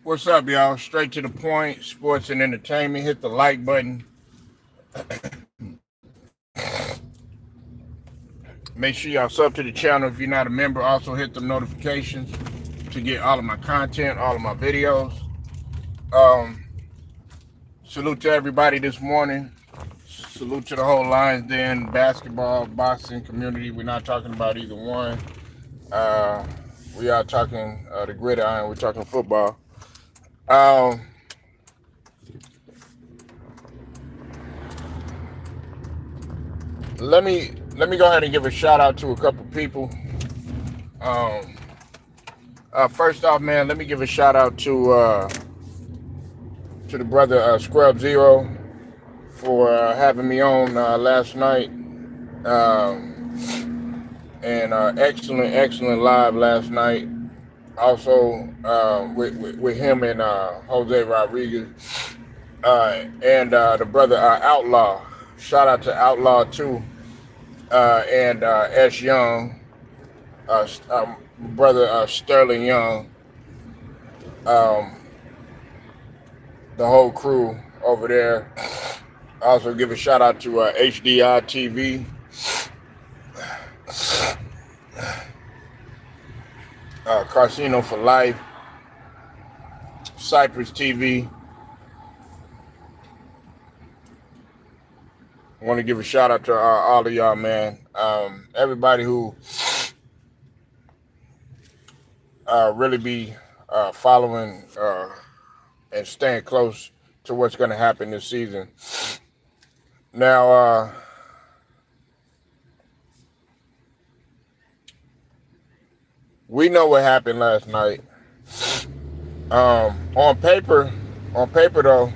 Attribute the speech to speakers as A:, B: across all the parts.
A: What's up, y'all? Straight to the point, sports and entertainment. Hit the like button. Make sure y'all sub to the channel if you're not a member. Also hit the notifications to get all of my content, all of my videos. Um, Salute to everybody this morning. Salute to the whole Lions Den basketball, boxing community. We're not talking about either one. We are talking the gridiron. We're talking football. Um, let me go ahead and give a shout out to a couple people. Um, First off, man, let me give a shout out to the brother Skubzero for having me on last night, and excellent live last night. Also with him and Jose Rodriguez and the brother Outlaw. Shout out to Outlaw too, and S Young, brother Sterling Young. Um, the whole crew over there. Also give a shout out to HDI TV, Casino for Life, Cypresstv. I want to give a shout out to all of y'all, man. Everybody who really be following and staying close to what's going to happen this season. Now, we know what happened last night. On paper though,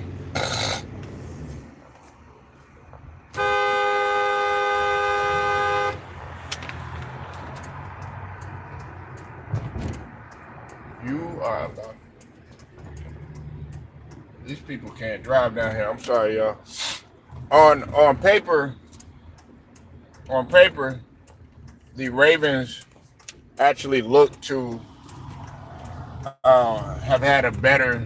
A: you are. These people can't drive down here. I'm sorry, y'all. On paper, the Ravens actually look to have had a better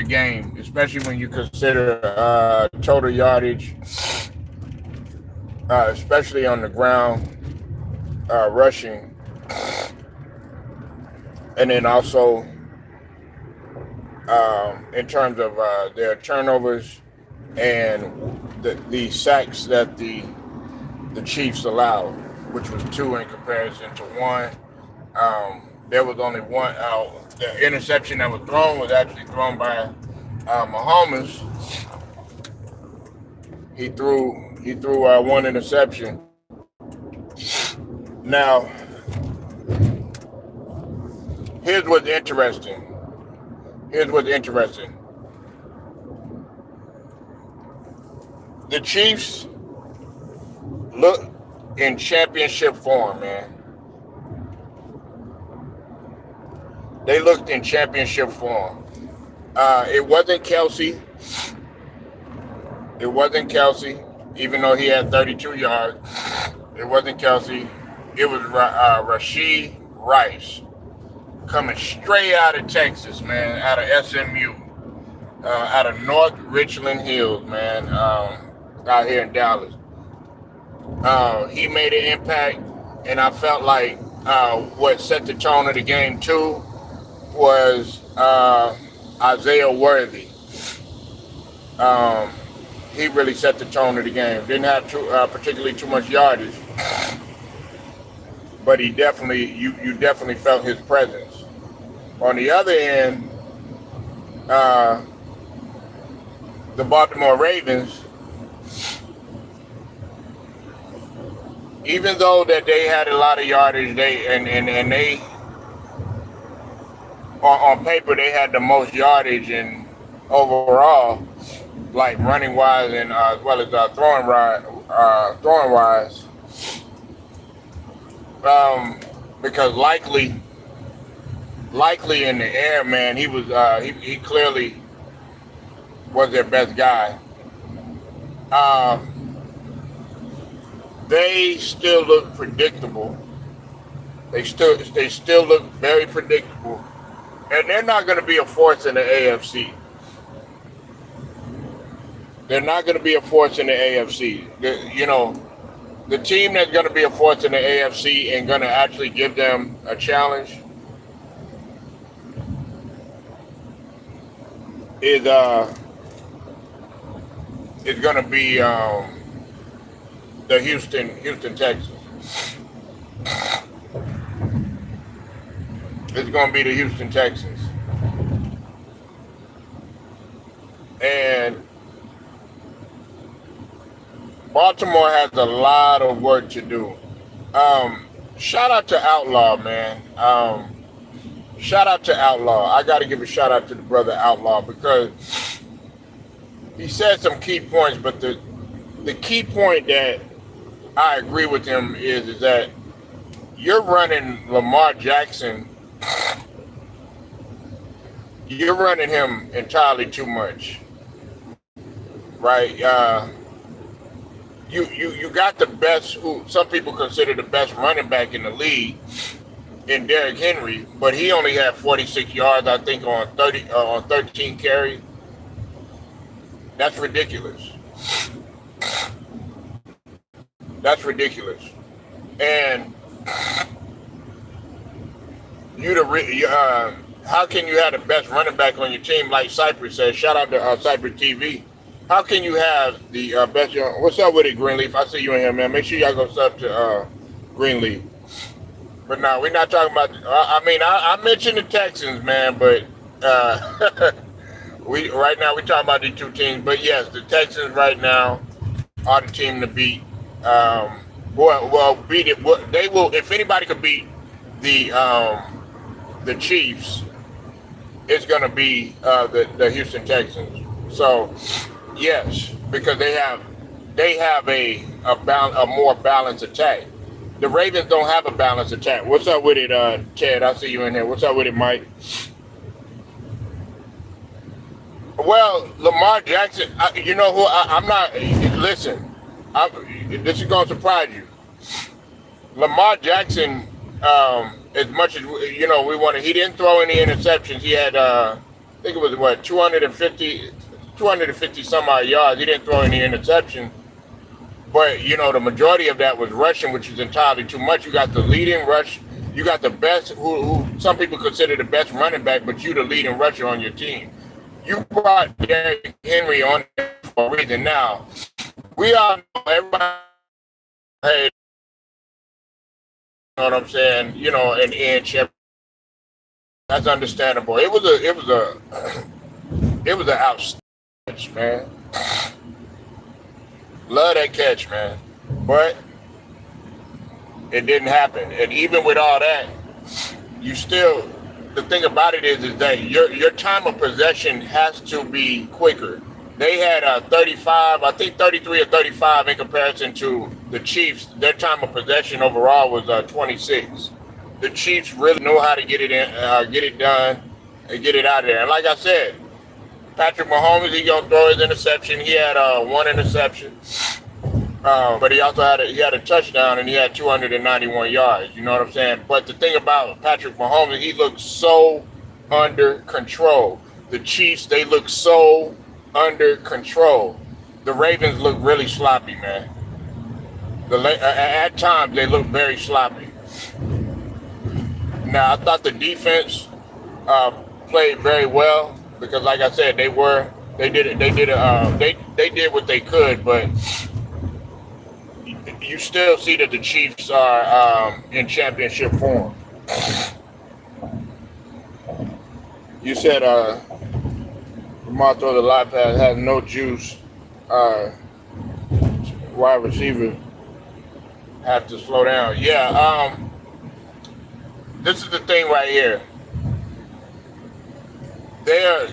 A: game, especially when you consider total yardage, especially on the ground, rushing, and then also in terms of their turnovers and the sacks that the Chiefs allowed, which was 2 in comparison to 1. There was only one. The interception that was thrown was actually thrown by Mahomes. He threw one interception. Now, here's what's interesting. The Chiefs look in championship form, man. They looked in championship form. It wasn't Kelsey. Even though he had 32 yards. It wasn't Kelsey. It was Rashee Rice, coming straight out of Texas, man, out of SMU, out of North Richland Hills, man, out here in Dallas. He made an impact, and I felt like what set the tone of the game too was Isaiah Worthy. He really set the tone of the game. Didn't have particularly too much yardage, but he definitely you definitely felt his presence. On the other end, the Baltimore Ravens, even though that they had a lot of yardage, they on paper they had the most yardage and overall, like running wise and as well as throwing wise, because likely in the air, man, he was he clearly was their best guy. They still look predictable. They still look very predictable. And they're not going to be a force in the AFC. They're not going to be a force in the AFC. The team that's going to be a force in the AFC and going to actually give them a challenge is going to be the Houston Texans. It's going to be the Houston Texans. And Baltimore has a lot of work to do. Shout out to Outlaw, man. Shout out to Outlaw. I got to give a shout out to the brother Outlaw because he said some key points, but the key point that I agree with him is that you're running Lamar Jackson. You're running him entirely too much, right? You got the best, who some people consider the best running back in the league, in Derrick Henry, but he only had 46 yards, I think, on 13 carries. That's ridiculous. That's ridiculous. And how can you have the best running back on your team, like Cypress says? Shout out to Cypresstv. How can you have the best? What's up with it, Greenleaf? I see you in here, man. Make sure y'all go sub to Greenleaf. But no, we're not talking about. I mentioned the Texans, man, but right now we're talking about these two teams. But yes, the Texans right now are the team to beat. Beat it. They will. If anybody could beat the Chiefs, it's going to be the Houston Texans. So yes, because they have a more balanced attack. The Ravens don't have a balanced attack. What's up with it, Ted? I see you in here. What's up with it, Mike? Well, Lamar Jackson, you know who? I'm not. Listen, this is going to surprise you. Lamar Jackson, as much as we wanted, he didn't throw any interceptions. He had, I think it was 250 some odd yards. He didn't throw any interceptions. But, the majority of that was rushing, which is entirely too much. You got the leading rush. You got the best, who some people consider the best running back, but you the leading rusher on your team. You brought Derrick Henry on for a reason. Now, we all know everybody, hey, you know what I'm saying? An inch. That's understandable. It was an outstanding, man. Love that catch, man. But it didn't happen. And even with all that, the thing about it is that your time of possession has to be quicker. They had 35, I think 33 or 35 in comparison to the Chiefs. Their time of possession overall was 26. The Chiefs really know how to get it in, get it done, and get it out of there. And like I said, Patrick Mahomes, he gonna throw his interception. He had one interception, but he also had a touchdown and he had 291 yards. You know what I'm saying? But the thing about Patrick Mahomes, he looks so under control. The Chiefs, they look so under control. The Ravens look really sloppy, man. At times they look very sloppy. Now I thought the defense played very well. Because, like I said, they did what they could, but you still see that the Chiefs are in championship form. You said Lamar throw the live pass has no juice. Wide receiver have to slow down. Yeah. This is the thing right here. They're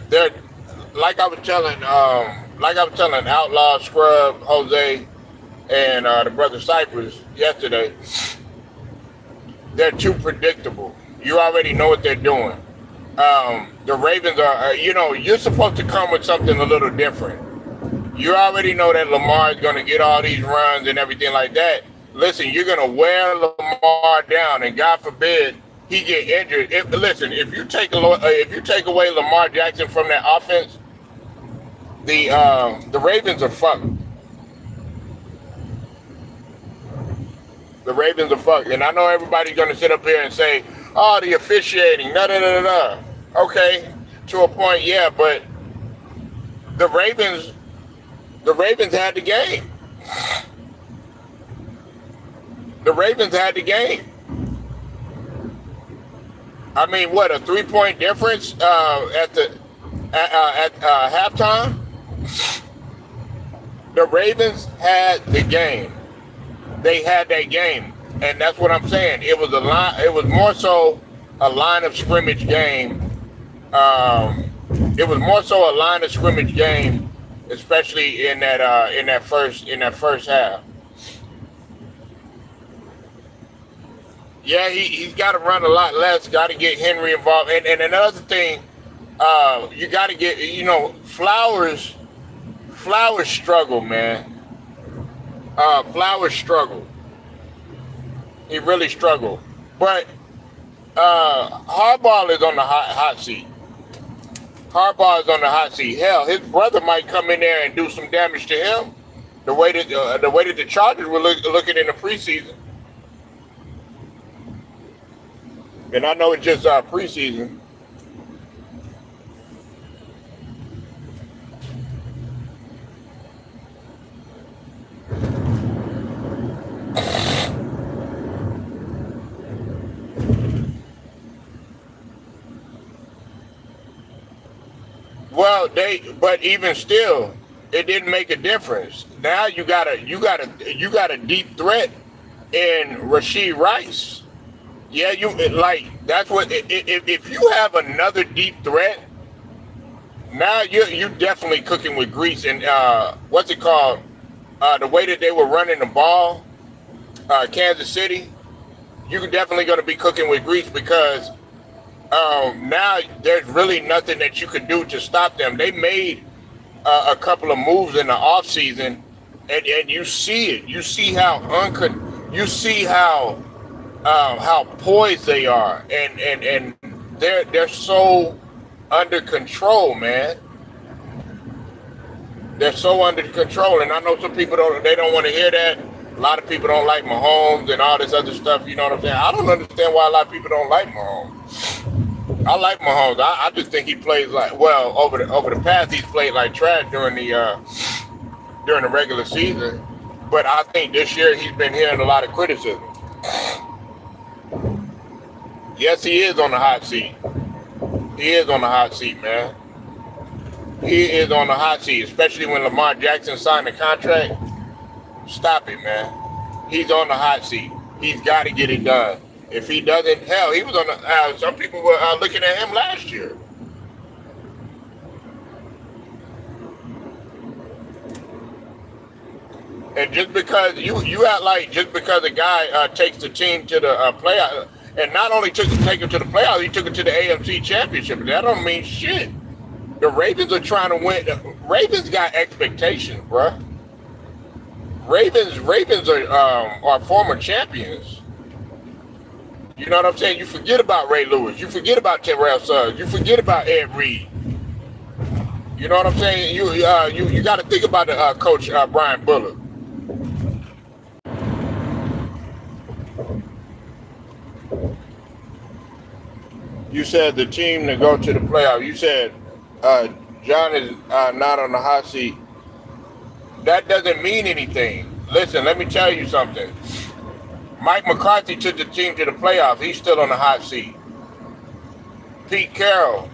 A: like I was telling Outlaw, Scrub, Jose, and the brother Cypress yesterday. They're too predictable. You already know what they're doing. The Ravens are, you're supposed to come with something a little different. You already know that Lamar is going to get all these runs and everything like that. Listen, you're going to wear Lamar down, and God forbid he get injured. Listen, if you take away Lamar Jackson from that offense, the Ravens are fucked. The Ravens are fucked. And I know everybody's going to sit up here and say, oh, the officiating, da-da-da-da-da. Okay, to a point, yeah, but the Ravens had the game. The Ravens had the game. I mean, what, a 3-point difference at halftime? The Ravens had the game. They had that game, and that's what I'm saying. It was more so a line of scrimmage game. It was more so a line of scrimmage game, especially in that first half. Yeah, he's got to run a lot less. Got to get Henry involved, and another thing, you got to get Flowers. Flowers struggle, man. Flowers struggle. He really struggled. But Harbaugh is on the hot seat. Harbaugh is on the hot seat. Hell, his brother might come in there and do some damage to him. The way that the Chargers were looking in the preseason. And I know it's just preseason. Well, but even still, it didn't make a difference. Now you got a deep threat in Rashee Rice. Yeah, that's what. If you have another deep threat, now you definitely cooking with grease. And what's it called? The way that they were running the ball, Kansas City, you're definitely going to be cooking with grease because now there's really nothing that you could do to stop them. They made a couple of moves in the offseason, and you see it. You see how how poised they are, and they're so under control, man. They're so under control, and I know some people don't want to hear that. A lot of people don't like Mahomes and all this other stuff. You know what I'm saying? I don't understand why a lot of people don't like Mahomes. I like Mahomes. I just think he plays over the past he's played like trash during the regular season. But I think this year he's been hearing a lot of criticism. Yes, he is on the hot seat. He is on the hot seat, man. He is on the hot seat, especially when Lamar Jackson signed the contract. Stop it, man. He's on the hot seat. He's got to get it done. If he doesn't, hell, he was on the. Some people were looking at him last year. And just because you act like just because a guy takes the team to the playoff, and not only take him to the playoffs, he took it to the AFC Championship. That don't mean shit. The Ravens are trying to win. The Ravens got expectations, bruh. Ravens are former champions. You know what I'm saying? You forget about Ray Lewis. You forget about Terrell Suggs. You forget about Ed Reed. You know what I'm saying? You got to think about the coach Brian Bullock. You said the team to go to the playoff. You said John is not on the hot seat. That doesn't mean anything. Listen, let me tell you something. Mike McCarthy took the team to the playoffs. He's still on the hot seat. Pete Carroll,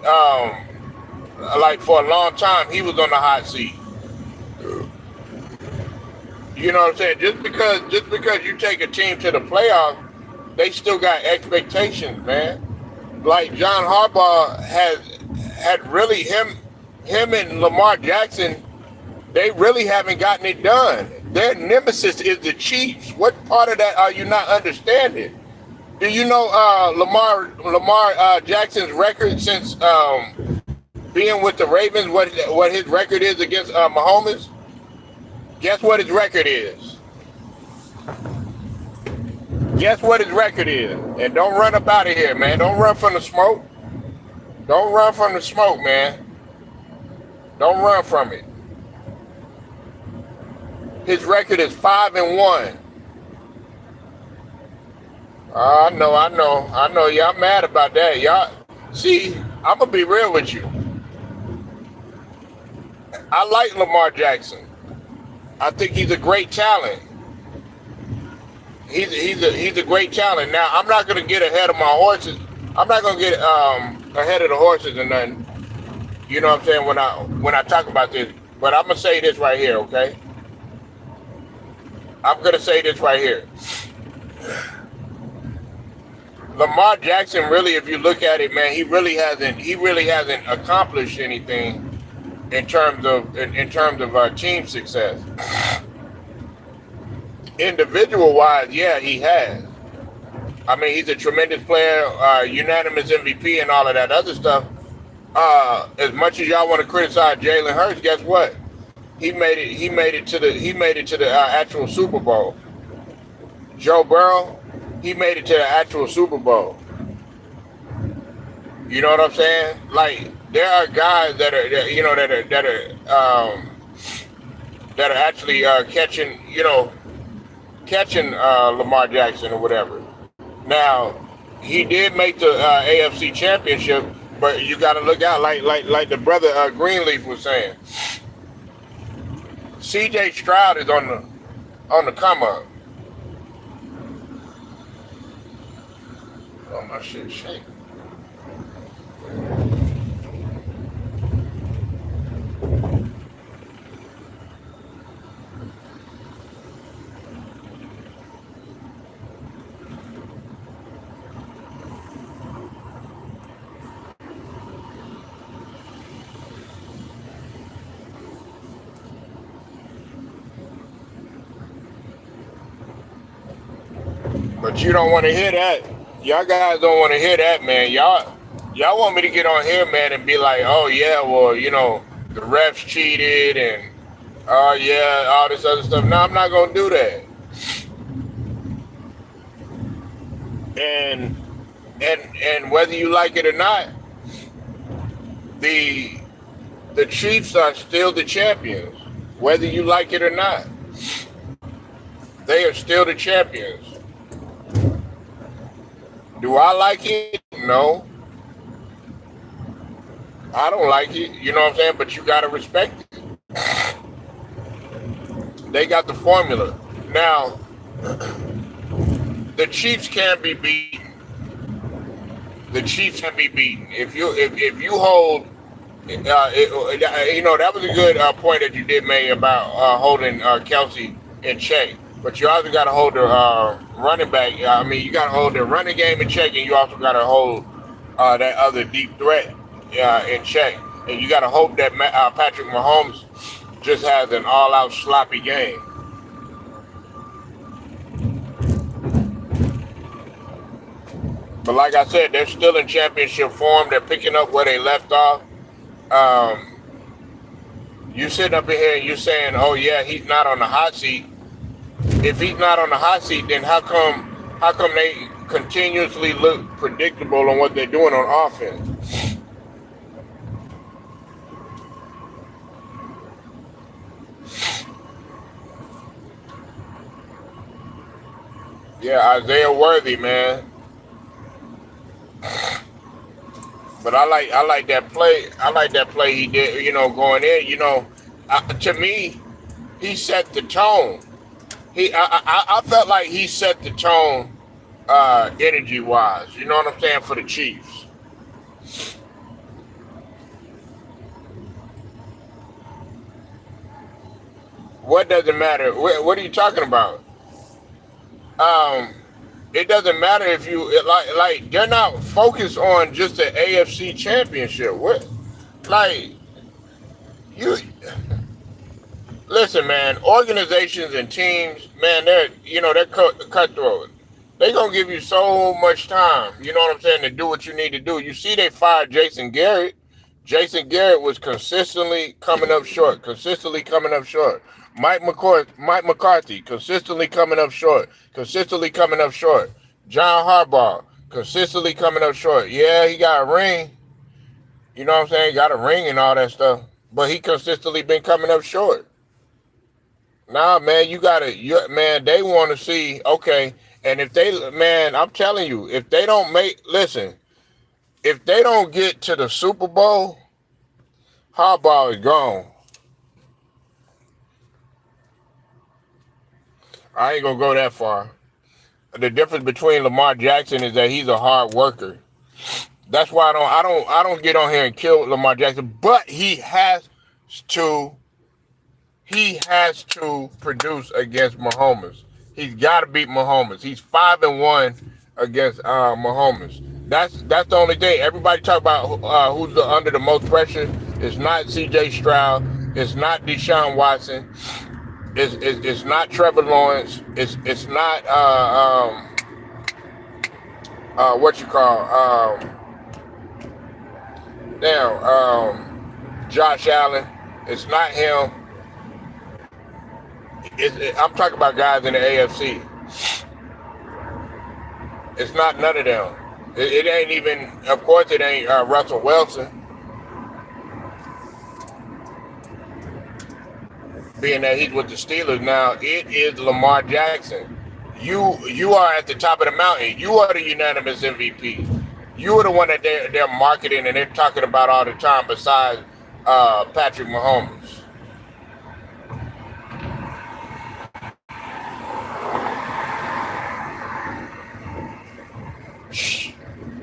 A: for a long time, he was on the hot seat. You know what I'm saying? Just because you take a team to the playoffs, they still got expectations, man. Like John Harbaugh had really him and Lamar Jackson, they really haven't gotten it done. Their nemesis is the Chiefs. What part of that are you not understanding? Do you know Lamar Jackson's record since being with the Ravens? What his record is against Mahomes? Guess what his record is? Guess what his record is? And don't run up out of here, man. Don't run from the smoke. Don't run from the smoke, man. Don't run from it. His record is 5-1. I know. Y'all mad about that. Y'all, see, I'm gonna be real with you. I like Lamar Jackson. I think he's a great talent. He's a great talent. Now, I'm not gonna get ahead of my horses. I'm not gonna get ahead of the horses and nothing. You know what I'm saying when I talk about this. But I'm gonna say this right here, okay? I'm gonna say this right here. Lamar Jackson, really, if you look at it, man, he really hasn't accomplished anything in terms of team success. Individual wise, yeah, he has. I mean, he's a tremendous player, unanimous MVP, and all of that other stuff. As much as y'all want to criticize Jalen Hurts, guess what? He made it to the actual Super Bowl. Joe Burrow, he made it to the actual Super Bowl. You know what I'm saying? Like, there are guys that are actually catching Lamar Jackson or whatever. Now, he did make the AFC Championship, but you got to look out like the brother Greenleaf was saying. C.J. Stroud is on the come up. Oh, my shit shaking. But you don't want to hear that. Y'all guys don't want to hear that, man. Y'all want me to get on here, man, and be like, oh, yeah, well, the refs cheated and, yeah, all this other stuff. No, I'm not going to do that. And whether you like it or not, the Chiefs are still the champions. Whether you like it or not, they are still the champions. Do I like it? No. I don't like it. You know what I'm saying? But you got to respect it. They got the formula. Now, the Chiefs can be beaten. The Chiefs can be beaten. If you hold, that was a good point that you did make about holding Kelsey in check. But you also got to hold the running back. I mean, you got to hold the running game in check, and you also got to hold that other deep threat in check. And you got to hope that Patrick Mahomes just has an all-out sloppy game. But like I said, they're still in championship form. They're picking up where they left off. You sitting up in here and you're saying, oh, yeah, he's not on the hot seat. If he's not on the hot seat, then how come they continuously look predictable on what they're doing on offense? Yeah, Isaiah Worthy, man. But I like that play. I like that play he did, going in. To me, he set the tone. I felt like he set the tone energy-wise, you know what I'm saying, for the Chiefs. What doesn't matter? What are you talking about? It doesn't matter if you, like they're not focused on just the AFC Championship. What, like, you... Listen, man, organizations and teams, man, they're cutthroat. They're going to give you so much time, you know what I'm saying, to do what you need to do. You see they fired Jason Garrett. Jason Garrett was consistently coming up short. Mike McCarthy, consistently coming up short. Consistently coming up short. John Harbaugh, consistently coming up short. Yeah, he got a ring. You know what I'm saying? Got a ring and all that stuff. But he consistently been coming up short. Nah, man, man, they want to see, okay, and if they, man, I'm telling you, if they don't if they don't get to the Super Bowl, Harbaugh is gone. I ain't gonna go that far. The difference between Lamar Jackson is that he's a hard worker. That's why I don't get on here and kill Lamar Jackson, but he has to produce against Mahomes. He's got to beat Mahomes. He's 5-1 against Mahomes. That's the only thing. Everybody talk about who's under the most pressure. It's not C.J. Stroud. It's not Deshaun Watson. It's not Trevor Lawrence. It's not what you call Josh Allen. It's not him. I'm talking about guys in the AFC. It's not none of them. It ain't even, of course, it ain't Russell Wilson. Being that he's with the Steelers now, it is Lamar Jackson. You are at the top of the mountain. You are the unanimous MVP. You are the one that they're marketing and they're talking about all the time besides Patrick Mahomes.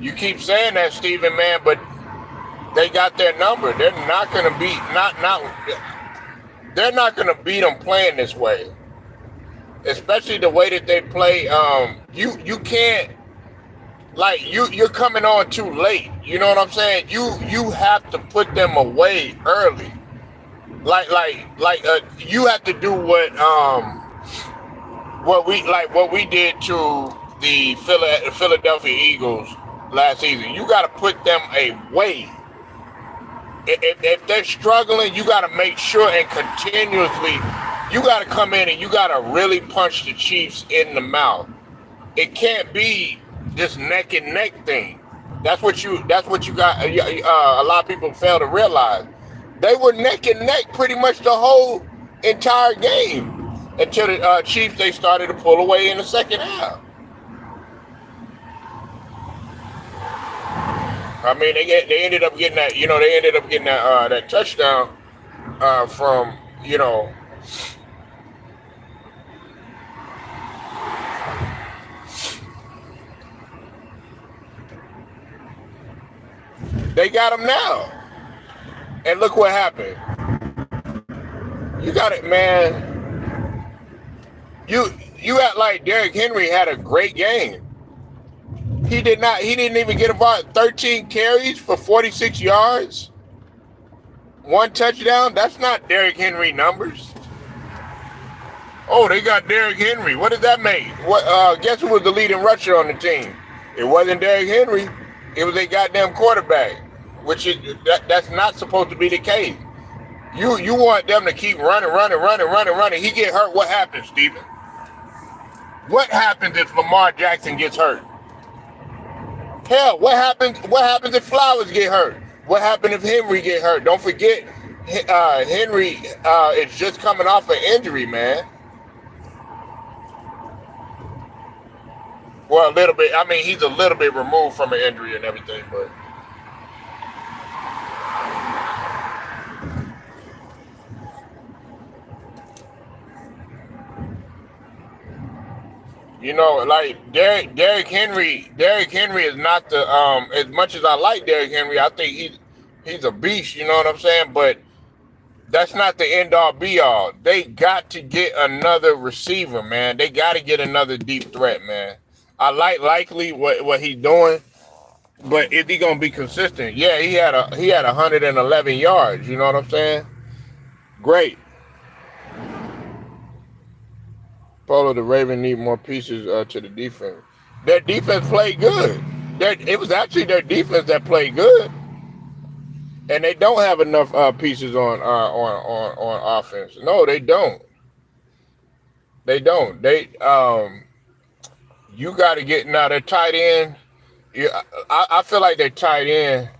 A: You keep saying that, Stephen, man, but they got their number. They're not going to beat they're not going to beat them playing this way. Especially the way that they play. You can't, like, you're coming on too late. You know what I'm saying? You have to put them away early. Like you have to do what we did to the Philadelphia Eagles last season. You got to put them away. If they're struggling, you got to make sure and continuously, you got to come in and you got to really punch the Chiefs in the mouth. It can't be this neck and neck thing. That's what you got. A lot of people fail to realize. They were neck and neck pretty much the whole entire game until the Chiefs, they started to pull away in the second half. I mean, they ended up getting that. They ended up getting that touchdown from. They got him now, and look what happened. You got it, man. You act like Derrick Henry had a great game. He didn't even get about 13 carries for 46 yards. 1 touchdown. That's not Derrick Henry numbers. Oh, they got Derrick Henry. What does that make? Guess who was the leading rusher on the team? It wasn't Derrick Henry. It was a goddamn quarterback, which that's not supposed to be the case. You want them to keep running. He get hurt. What happens, Steven? What happens if Lamar Jackson gets hurt? Hell, what happens if Flowers get hurt? What happens if Henry get hurt? Don't forget, Henry is just coming off an injury, man. Well, a little bit. I mean, he's a little bit removed from an injury and everything, but like Derrick Henry is not the as much as I like Derrick Henry, I think he's a beast, you know what I'm saying? But that's not the end all be all. They got to get another receiver, man. They got to get another deep threat, man. I like Likely what he's doing, but is he gonna be consistent? Yeah, he had 111 yards, you know what I'm saying? Great. Polo, the Ravens need more pieces to the defense. Their defense played good. It was actually their defense that played good, and they don't have enough pieces on offense. No, they don't. They don't. You got to get now. They're tight end. Yeah, I feel like they're tight end.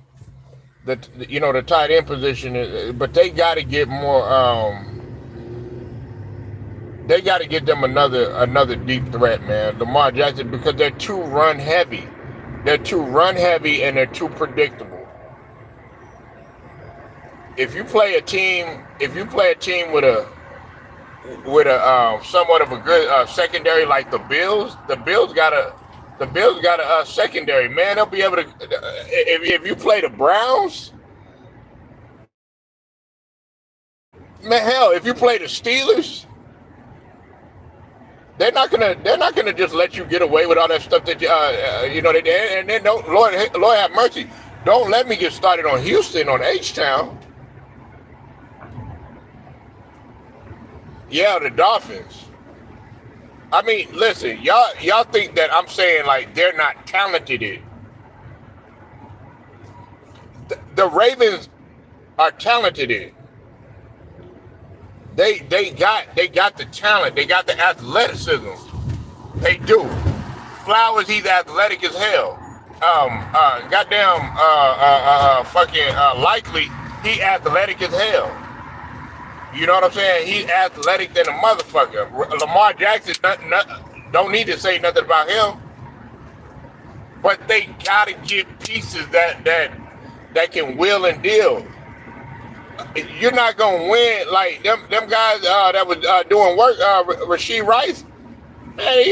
A: The tight end position, but they got to get more. They got to get them another deep threat, man. Lamar Jackson, because they're too run heavy. They're too run heavy and they're too predictable. If you play a team with a somewhat of a good secondary like the Bills got a secondary, man. They'll be able to if you play the Browns, man. Hell, if you play the Steelers, they're not gonna just let you get away with all that stuff that and then don't Lord have mercy. Don't let me get started on Houston on H-Town. Yeah, the Dolphins. I mean, listen, y'all think that I'm saying like they're not talented in. The Ravens are talented in. They got the talent, they got the athleticism. They do. Flowers, he's athletic as hell. Fucking likely, he athletic as hell. You know what I'm saying? He's athletic than a motherfucker. Lamar Jackson, don't need to say nothing about him. But they gotta get pieces that can will and deal. You're not gonna win like them guys that was doing work. Rashee Rice, man,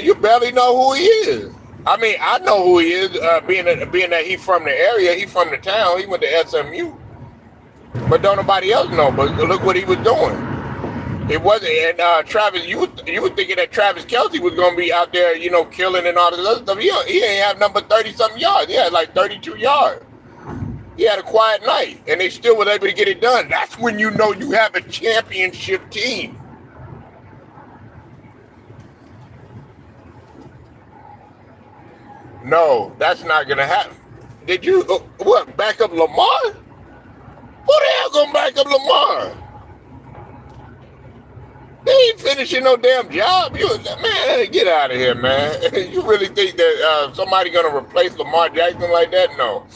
A: you barely know who he is. I mean, I know who he is, being that he's from the area, he's from the town, he went to SMU. But don't nobody else know. But look what he was doing. It wasn't, and Travis. You were thinking that Travis Kelce was gonna be out there, killing and all this other stuff. He ain't have number 30-something yards. He had like 32 yards. He had a quiet night, and they still was able to get it done. That's when you know you have a championship team. No, that's not gonna happen. Did you back up Lamar? Who the hell gonna back up Lamar? They ain't finishing no damn job. Man, get out of here, man. You really think that somebody gonna replace Lamar Jackson like that? No.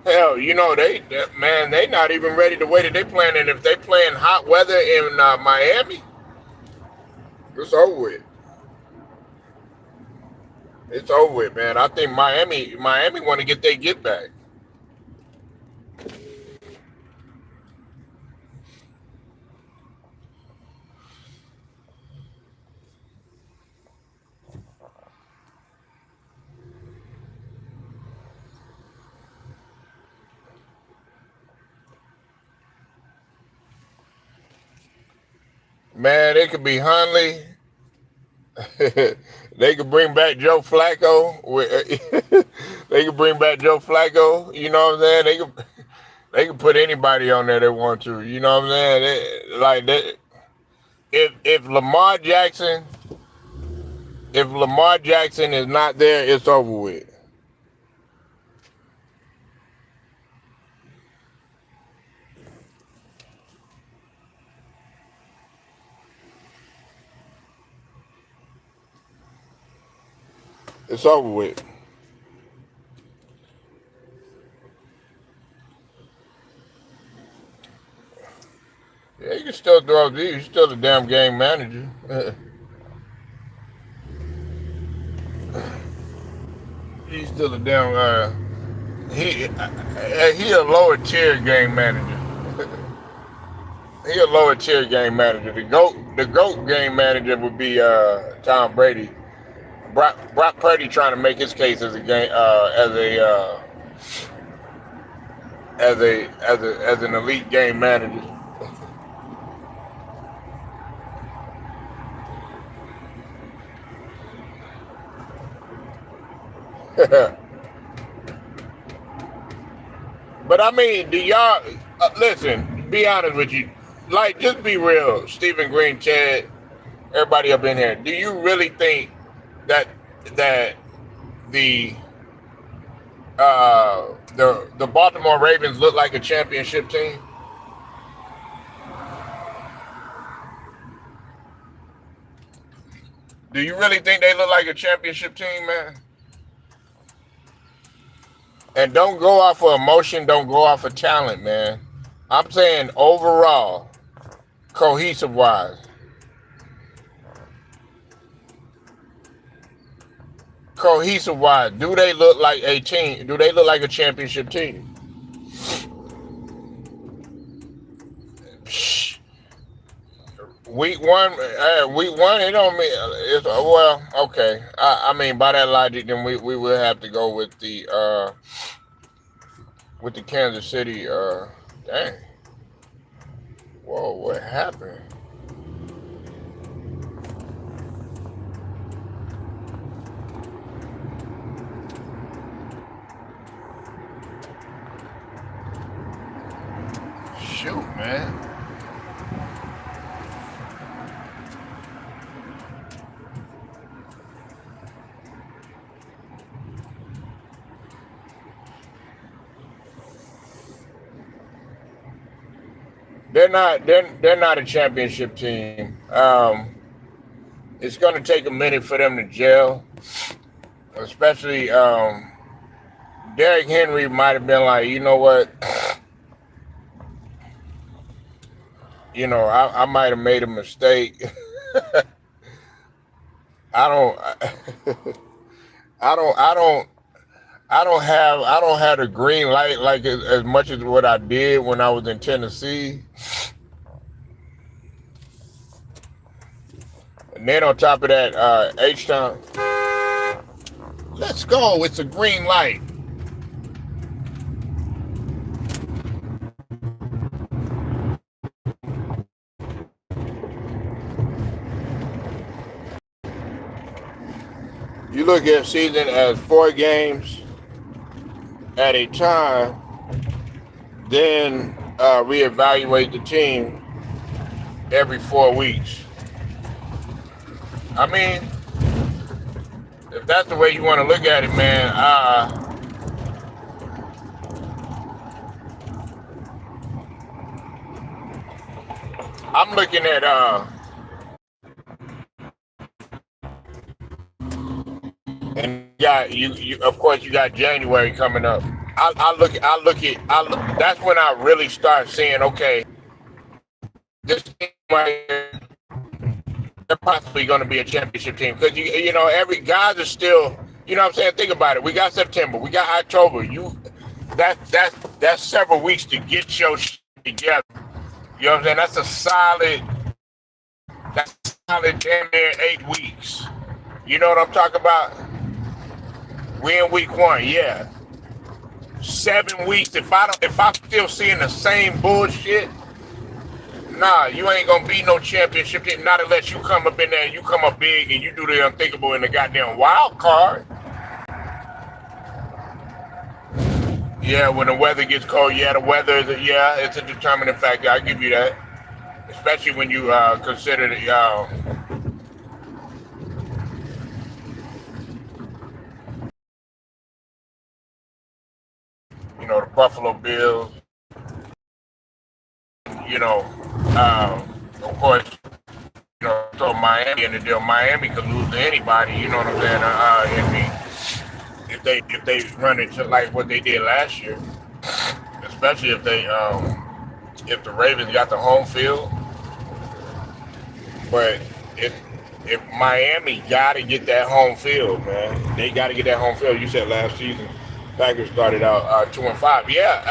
A: Hell, they not even ready the way that they playing. And if they playing hot weather in Miami, it's over with. It's over with, man. I think Miami want to get their get back. Man, it could be Hunley. They could bring back Joe Flacco. They could bring back Joe Flacco. You know what I'm saying? They could put anybody on there they want to. You know what I'm saying? If Lamar Jackson is not there, it's over with. It's over with. Yeah, you can still throw these. You're still the damn game manager. He's still a damn. He a lower tier game manager. He a lower tier game manager. The GOAT game manager would be Tom Brady. Brock Purdy trying to make his case as a game as an elite game manager. But I mean, do y'all listen? Be honest with you, like just be real. Stephen Green, Chad, everybody up in here. Do you really think that that the the Baltimore Ravens look like a championship team? Do you really think they look like a championship team, man? And don't go off of emotion, don't go off of talent, man. I'm saying overall, cohesive wise. Cohesive wise, do they look like a team? Do they look like a championship team? Psh, week one, it don't mean it's well, okay. I mean, by that logic, then we will have to go with the Kansas City. Dang, whoa, what happened? Shoot, man. They're not a championship team. It's going to take a minute for them to gel, especially Derrick Henry might have been like, you know what, I might have made a mistake. I don't, I don't, I don't, I don't have the green light like as much as what I did when I was in Tennessee. And then on top of that, H-Town, let's go. It's a green light. You look at season as 4 games at a time, then reevaluate the team every 4 weeks. I mean, if that's the way you want to look at it, man, I'm looking at and you of course you got January coming up. That's when I really start seeing, okay, this team right here, they're possibly going to be a championship team because every guys are still, you know what I'm saying. Think about it. We got September, we got October. That's several weeks to get your shit together. You know what I'm saying? That's a solid damn near 8 weeks. You know what I'm talking about? We in week 1, yeah. 7 weeks. If I'm still seeing the same bullshit, nah, you ain't gonna be no championship team. Not unless you come up in there and you come up big and you do the unthinkable in the goddamn wild card. Yeah, when the weather gets cold, yeah, the weather is it's a determining factor. I give you that, especially when you consider the the Buffalo Bills. Of course, throw Miami in the deal. Miami could lose to anybody. You know what I'm saying? If they run into like what they did last year, especially if the Ravens got the home field. But if Miami got to get that home field, man, they got to get that home field. You said last season, Packers started out 2-5. Yeah,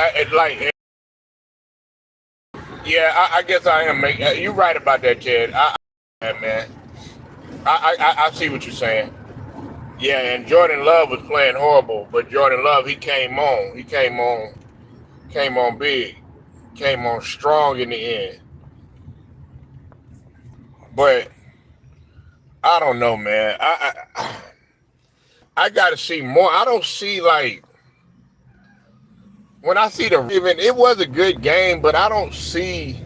A: I guess I am making. You're right about that, Ted. Man, I see what you're saying. Yeah, and Jordan Love was playing horrible, but Jordan Love, he came on. He came on big, came on strong in the end. But I don't know, man. I got to see more. I don't see like. When I see it was a good game, but I don't see.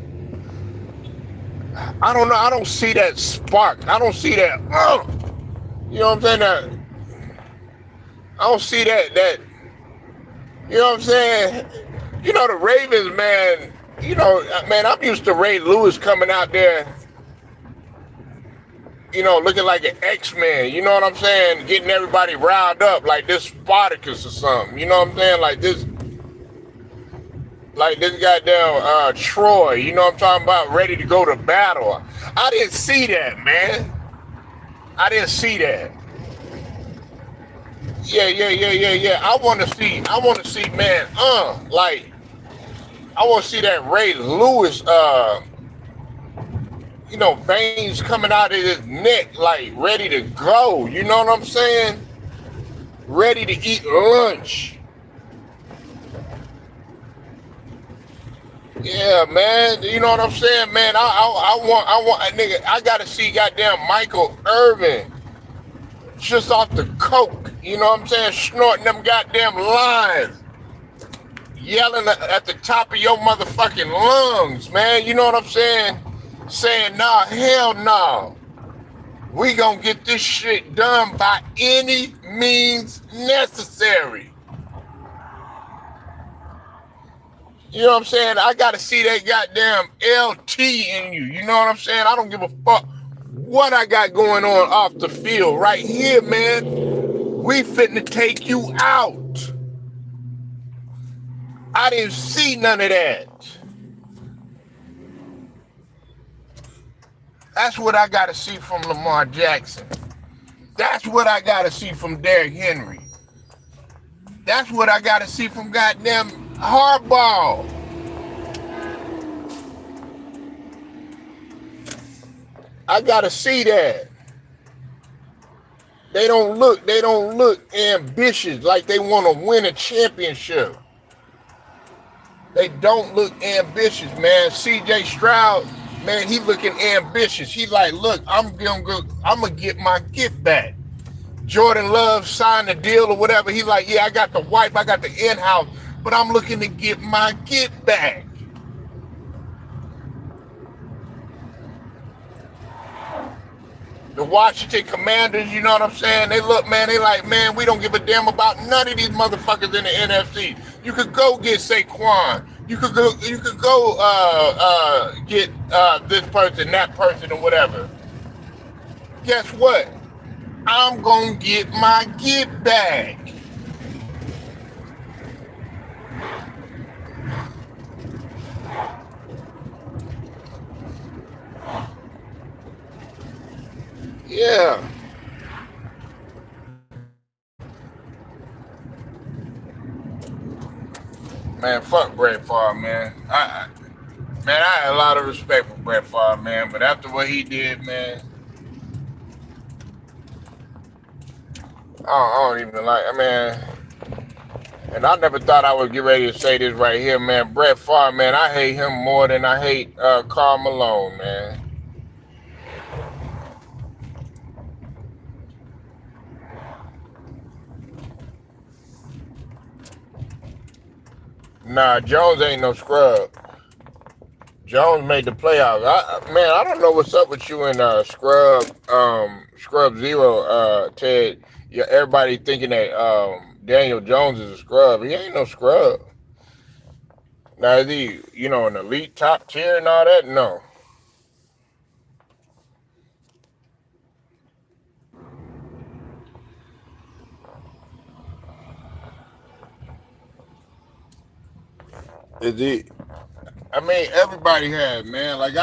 A: I don't know. I don't see that spark. I don't see that. You know what I'm saying? I don't see that. You know what I'm saying? You know, the Ravens, man, you know, man, I'm used to Ray Lewis coming out there, you know, looking like an X-Men, you know what I'm saying? Getting everybody riled up like this Spartacus or something, you know what I'm saying? Like this goddamn Troy, you know what I'm talking about, ready to go to battle. I didn't see that, man. I didn't see that. Yeah. I want to see, man, like, I want to see that Ray Lewis, you know, veins coming out of his neck, like ready to go. You know what I'm saying? Ready to eat lunch. Yeah, man. You know what I'm saying, man? I want, nigga. I gotta see goddamn Michael Irvin just off the coke. You know what I'm saying? Snorting them goddamn lines, yelling at the top of your motherfucking lungs, man. You know what I'm saying? Saying, nah, hell no. We gonna get this shit done by any means necessary. You know what I'm saying? I gotta see that goddamn LT in you. You know what I'm saying? I don't give a fuck what I got going on off the field. Right here, man, we finna take you out. I didn't see none of that. That's what I gotta see from Lamar Jackson. That's what I gotta see from Derrick Henry. That's what I gotta see from goddamn Harbaugh. I gotta see that. They don't look ambitious like they want to win a championship. They don't look ambitious, man. CJ Stroud, man, he looking ambitious. He like, look, I'm gonna get my gift back. Jordan Love signed a deal or whatever. He like, yeah, I got the wife, I got the in-house, but I'm looking to get my gift back. The Washington Commanders, you know what I'm saying? They look, man, they like, man, we don't give a damn about none of these motherfuckers in the NFC. You could go get Saquon. You could go get this person, that person, or whatever. Guess what? I'm gonna get my get back. Yeah. Man, fuck Brett Favre, man. I had a lot of respect for Brett Favre, man. But after what he did, man, I don't even like. And I never thought I would get ready to say this right here, man. Brett Favre, man, I hate him more than I hate Karl Malone, man. Nah, Jones ain't no scrub. Jones made the playoffs. I don't know what's up with you and Skubzero, Ted. Yeah, everybody thinking that Daniel Jones is a scrub. He ain't no scrub. Now is he, you know, an elite top tier and all that? No. Is he? I mean, everybody has, man. Like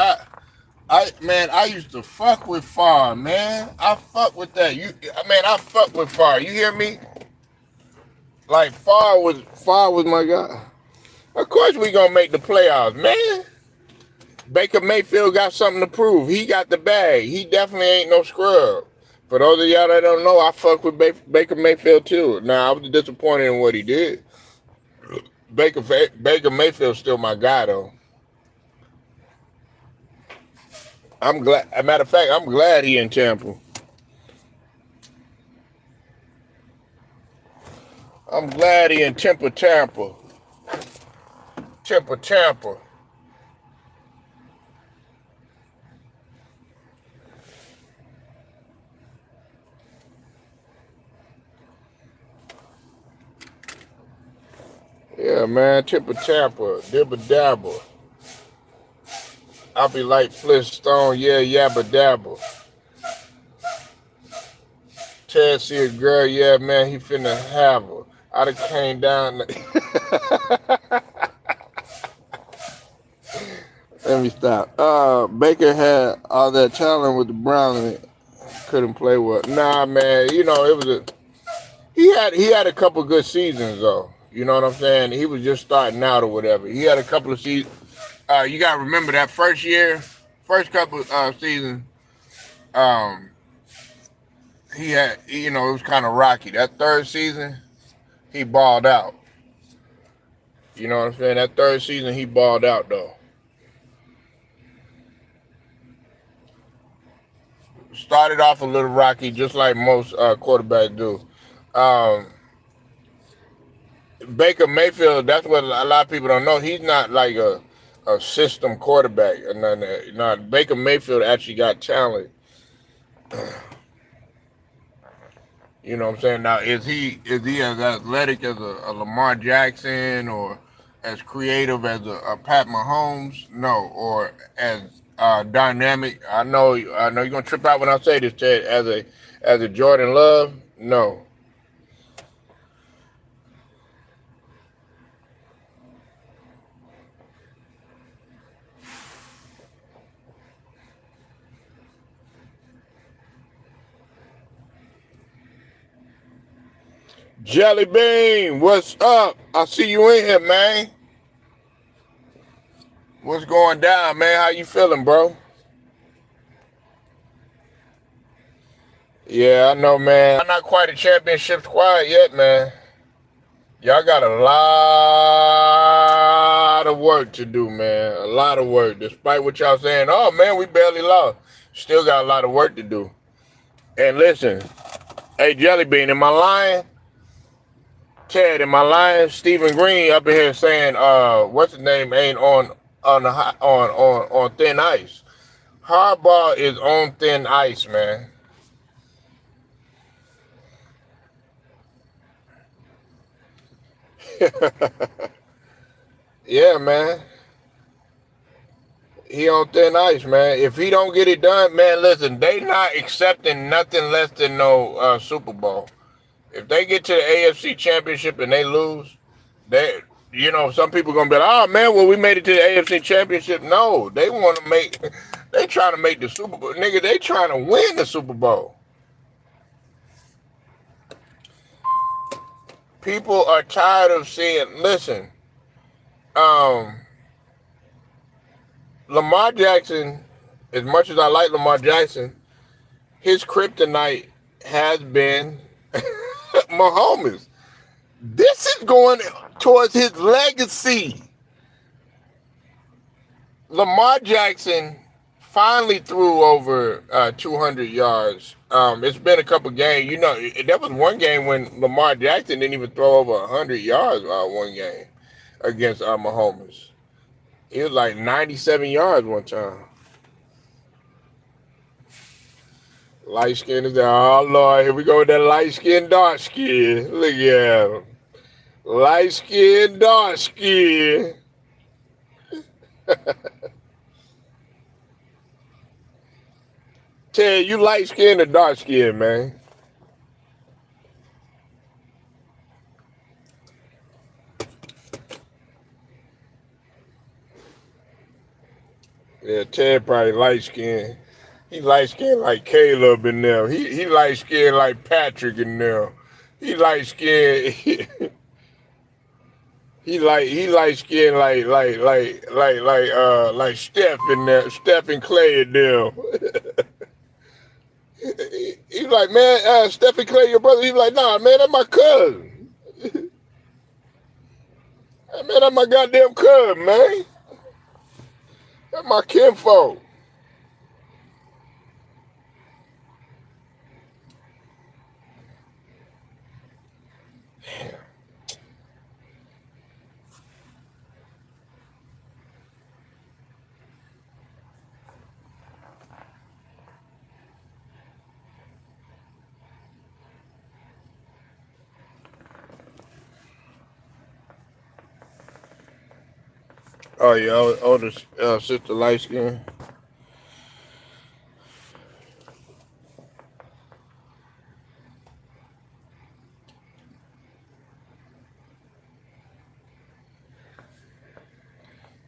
A: I used to fuck with Favre, man. I fuck with that. I fuck with Favre. You hear me? Like Favre was my guy. Of course we gonna make the playoffs, man. Baker Mayfield got something to prove. He got the bag. He definitely ain't no scrub. For those of y'all that don't know, I fuck with Baker Mayfield too. Now I was disappointed in what he did. Baker Mayfield's still my guy though. I'm glad. As a matter of fact, I'm glad he in Tampa. I'm glad he in Tampa. Tampa. Yeah, man. Tipper tapper, dibber dabber. I'll be like Flintstone, yeah, yabba dabba. Ted see a girl, yeah, man, he finna have her. I done came down. Let me stop. Baker had all that talent with the Browns, couldn't play well. Nah, man, you know it was a he had a couple good seasons though. You know what I'm saying? He was just starting out or whatever. He had a couple of seasons. You gotta remember that first couple seasons. Um, he had, you know, it was kind of rocky. That third season, he balled out. You know what I'm saying? That third season, he balled out though. Started off a little rocky, just like most quarterbacks do. Um, Baker Mayfield, that's what a lot of people don't know. He's not like a system quarterback. No, Baker Mayfield actually got talent. You know what I'm saying? Now, is he as athletic as a Lamar Jackson or as creative as a Pat Mahomes? No, or as dynamic. I know you're gonna trip out when I say this, Ted. As a Jordan Love, no. Jelly Bean, what's up? I see you in here, man. What's going down, man? How you feeling, bro? Yeah, I know, man. I'm not quite a championship squad yet, man. Y'all got a lot of work to do, man. A lot of work. Despite what y'all saying, oh man, we barely lost. Still got a lot of work to do. And listen, hey Jelly Bean, am I lying? Ted, am I lying? Stephen Green up in here saying, what's his name ain't on thin ice. Harbaugh is on thin ice, man. Yeah, man. He on thin ice, man. If he don't get it done, man, listen, they not accepting nothing less than no Super Bowl. If they get to the AFC Championship and they lose, they, you know, some people gonna be like, oh man, well we made it to the AFC Championship. No, they want to make, they trying to make the Super Bowl, nigga. They trying to win the Super Bowl. People are tired of seeing. Listen, um, Lamar Jackson. As much as I like Lamar Jackson, his kryptonite has been Mahomes. This is going towards his legacy. Lamar Jackson finally threw over 200 yards. It's been a couple games. You know, there was one game when Lamar Jackson didn't even throw over 100 yards one game against Mahomes. He was like 97 yards one time. Light skin is there. Oh, Lord, here we go with that light skin, dark skin. Look at him. Light skin, dark skin. Ted, you light skin or dark skin, man? Yeah, Ted probably light skin. He light skinned like Caleb in them. He light skinned like Patrick in them. He light skinned. He light skinned like Steph in there. Steph and Clay in them. He's like, man, Steph and Clay, your brother. He's like, nah, man, that's my cousin. Man, that's my goddamn cousin, man. That's my kinfolk. Oh yeah, older sister light skin.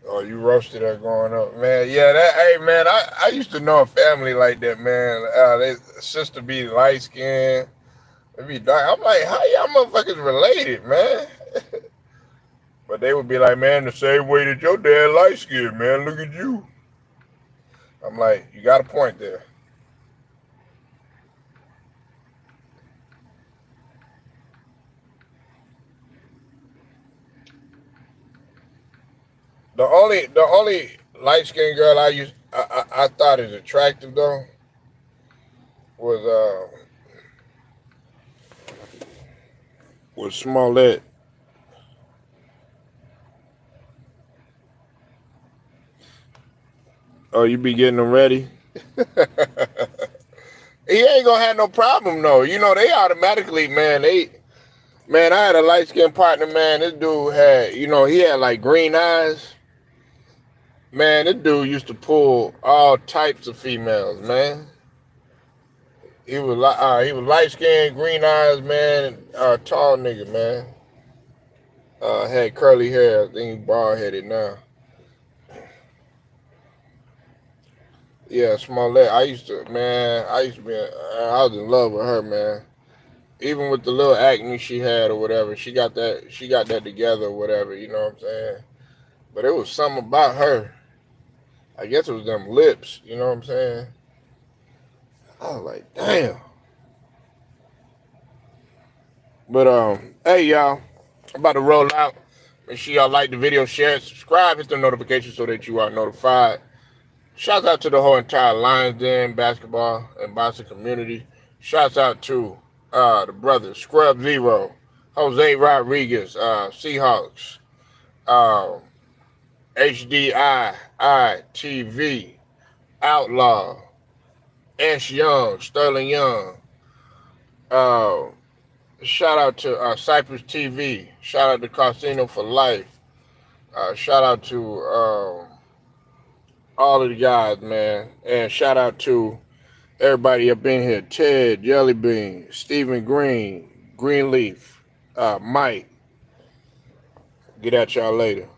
A: Oh, you roasted her growing up, man. Yeah, that. Hey, man, I used to know a family like that, man. They sister be light skinned, they be dark. I'm like, how y'all motherfuckers related, man? But they would be like, man, the same way that your dad light skinned, man. Look at you. I'm like, you got a point there. The only light skinned girl I thought is attractive though was Smollett. Oh, you be getting them ready? He ain't gonna have no problem though. You know, they automatically, man, I had a light skinned partner, man. This dude had, he had like green eyes. Man, this dude used to pull all types of females, man. He was light skinned, green eyes, man, tall nigga, man. Had curly hair. I think he bald headed now. Yeah, Smollett. I was in love with her, man. Even with the little acne she had or whatever, she got that together or whatever, you know what I'm saying? But it was something about her. I guess it was them lips, you know what I'm saying? I was like, damn. But hey y'all, I'm about to roll out. Make sure y'all like the video, share, subscribe, hit the notifications so that you are notified. Shouts out to the whole entire Lions Den basketball and boxing community. Shouts out to the brothers Skubzero, Jose Rodriguez, Seahawks, uh, HDI, ITV, Outlaw, S Young, Sterling Young. Uh, Shout out to Cypresstv. Shout out to Casino for Life. Shout out to all of the guys, man. And shout out to everybody up in here. Ted, Jellybean, Stephen Green, Greenleaf, Mike. Get at y'all later.